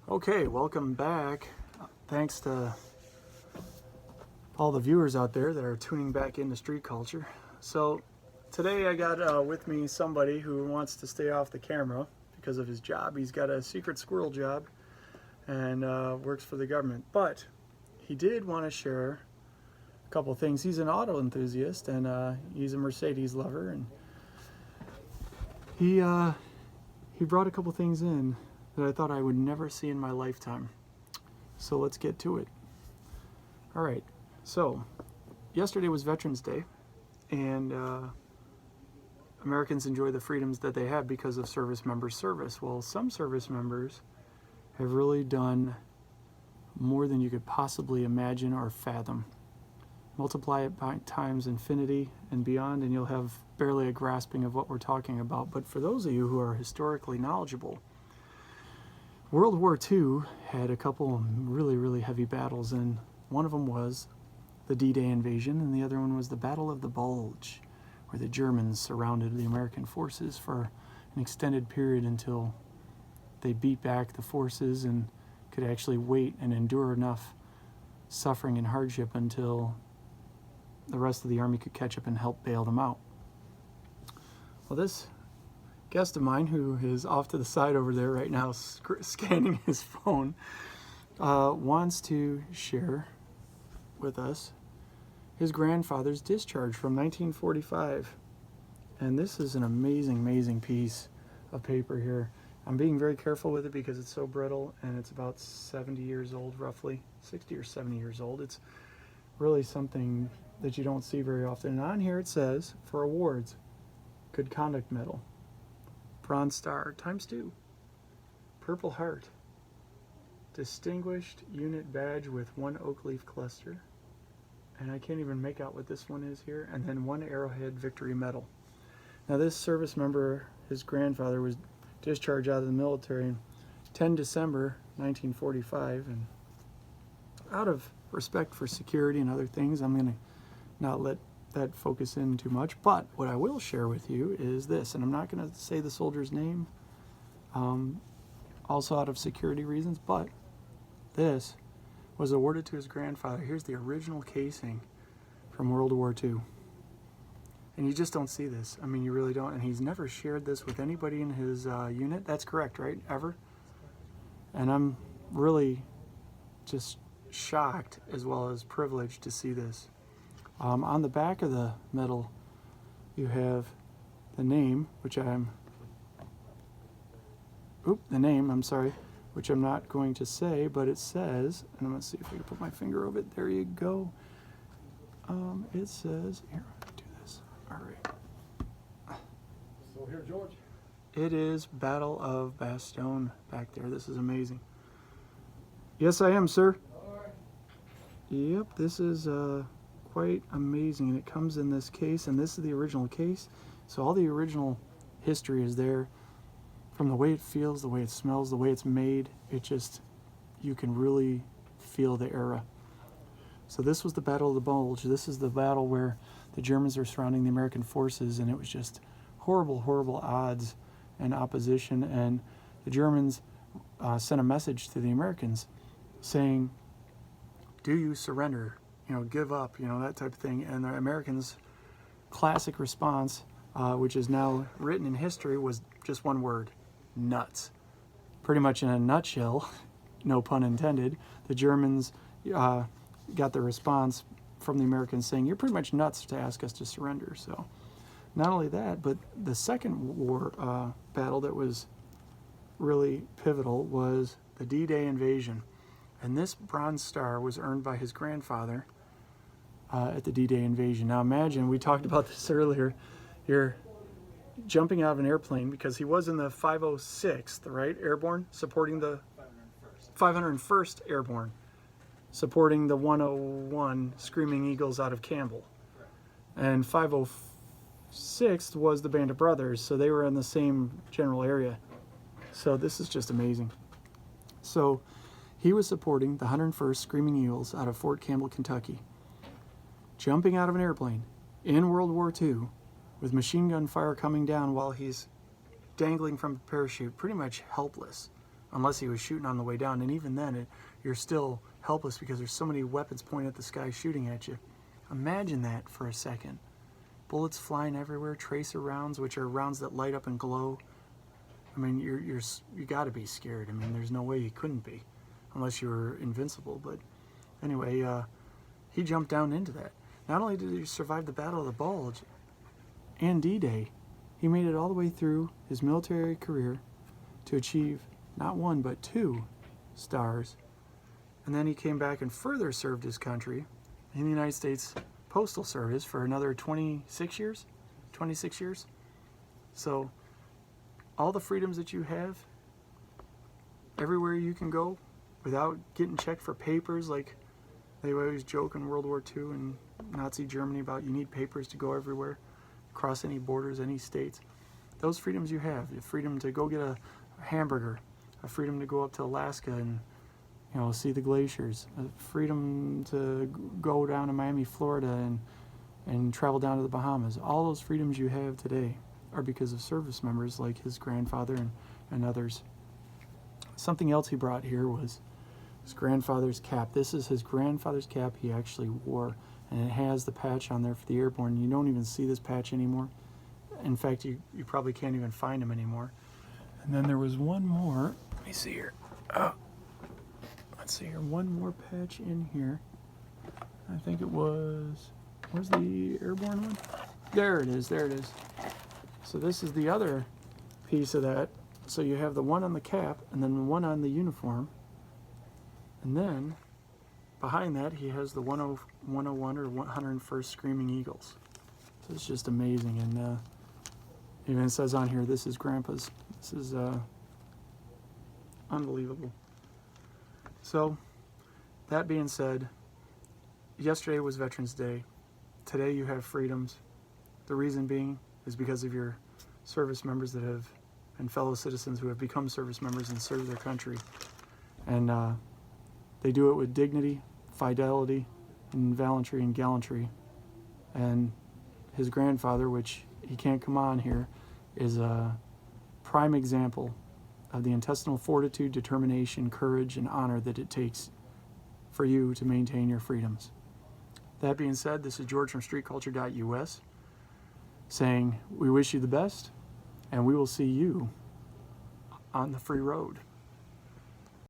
Okay, welcome back. Thanks to all the viewers out there that are tuning back into Street Culture. So today I got with me somebody who wants to stay off the camera because of his job. He's got a secret squirrel job and works for the government. But he did want to share a couple of things. He's an auto enthusiast and he's a Mercedes lover, and he brought a couple things in that I thought I would never see in my lifetime. So let's get to it. All right, so yesterday was Veterans Day, and Americans enjoy the freedoms that they have because of service members' service. Well, some service members have really done more than you could possibly imagine or fathom. Multiply it by times infinity and beyond, and you'll have barely a grasping of what we're talking about. But for those of you who are historically knowledgeable, World War II had a couple really heavy battles, and one of them was the D-Day invasion, and the other one was the Battle of the Bulge, where the Germans surrounded the American forces for an extended period until they beat back the forces and could actually wait and endure enough suffering and hardship until the rest of the army could catch up and help bail them out. Well, this guest of mine, who is off to the side over there right now scanning his phone, wants to share with us his grandfather's discharge from 1945. And this is an amazing piece of paper here. I'm being very careful with it because it's so brittle, and it's about 70 years old, roughly 60 or 70 years old. It's really something that you don't see very often. And on here it says, for awards, Good Conduct Medal, Bronze Star ×2, Purple Heart, Distinguished Unit Badge with 1 oak leaf cluster, and I can't even make out what this one is here, and then 1 Arrowhead Victory Medal. Now this service member, his grandfather, was discharged out of the military in 10 December 1945, and out of respect for security and other things, I'm going to not let that focus in too much. But what I will share with you is this, and I'm not going to say the soldier's name, also out of security reasons, but this was awarded to his grandfather. Here's the original casing from World War II. And you just don't see this. I mean, you really don't. And he's never shared this with anybody in his unit. That's correct, right? Ever? And I'm really just shocked as well as privileged to see this. On the back of the medal, you have the name, which I'm not going to say, but it says, and I'm going to see if I can put my finger over it. There you go. It says, here, I'll do this. All right. So here, George. It is Battle of Bastogne back there. This is amazing. Yes, I am, sir. All right. Yep, this is quite amazing, and it comes in this case, and this is the original case, so all the original history is there, from the way it feels, the way it smells, the way it's made. It just, you can really feel the era. So this was the Battle of the Bulge. This is the battle where the Germans were surrounding the American forces, and it was just horrible odds and opposition, and the Germans sent a message to the Americans saying, do you surrender? You know, give up, you know, that type of thing. And the Americans' classic response, which is now written in history, was just one word: nuts. Pretty much in a nutshell, no pun intended, the Germans got the response from the Americans saying, you're pretty much nuts to ask us to surrender. So not only that, but the second war battle that was really pivotal was the D-Day invasion. And this Bronze Star was earned by his grandfather at the D-Day invasion. Now imagine, we talked about this earlier, you're jumping out of an airplane, because he was in the 506th, right, Airborne, supporting the 501st Airborne, supporting the 101 Screaming Eagles out of Campbell. And 506th was the Band of Brothers, so they were in the same general area. So this is just amazing. So he was supporting the 101st Screaming Eagles out of Fort Campbell, Kentucky, jumping out of an airplane in World War II with machine gun fire coming down while he's dangling from a parachute, pretty much helpless. unless he was shooting on the way down. And even then, you're still helpless because there's so many weapons pointed at the sky shooting at you. Imagine that for a second. Bullets flying everywhere, tracer rounds, which are rounds that light up and glow. I mean, you got to be scared. I mean, there's no way you couldn't be, unless you were invincible. But anyway, he jumped down into that. Not only did he survive the Battle of the Bulge and D-Day, he made it all the way through his military career to achieve not 1 but 2 stars. And then he came back and further served his country in the United States Postal Service for another 26 years. 26 years. So all the freedoms that you have, everywhere you can go without getting checked for papers, like they always joke in World War II and Nazi Germany about you need papers to go everywhere, across any borders, any states. Those freedoms you have, the freedom to go get a hamburger, a freedom to go up to Alaska and see the glaciers, a freedom to go down to Miami, Florida and travel down to the Bahamas. All those freedoms you have today are because of service members like his grandfather and others. Something else he brought here was his grandfather's cap. This is his grandfather's cap he actually wore, and it has the patch on there for the airborne. You don't even see this patch anymore. In fact, you probably can't even find him anymore. And then there was one more. Let me see here. Let's see here. One more patch in here. I think it was... Where's the airborne one? There it is. There it is. So this is the other piece of that. So you have the one on the cap and then the one on the uniform. And then behind that he has the 101 or 101st Screaming Eagles. So it's just amazing. And even it says on here, this is Grandpa's. This is unbelievable. So that being said, yesterday was Veterans Day. Today you have freedoms. The reason being is because of your service members that have, and fellow citizens who have become service members and served their country. And they do it with dignity, fidelity, and valiantry and gallantry. And his grandfather, which he can't come on here, is a prime example of the intestinal fortitude, determination, courage, and honor that it takes for you to maintain your freedoms. That being said, this is George from StreetCulture.US saying we wish you the best, and we will see you on the free road.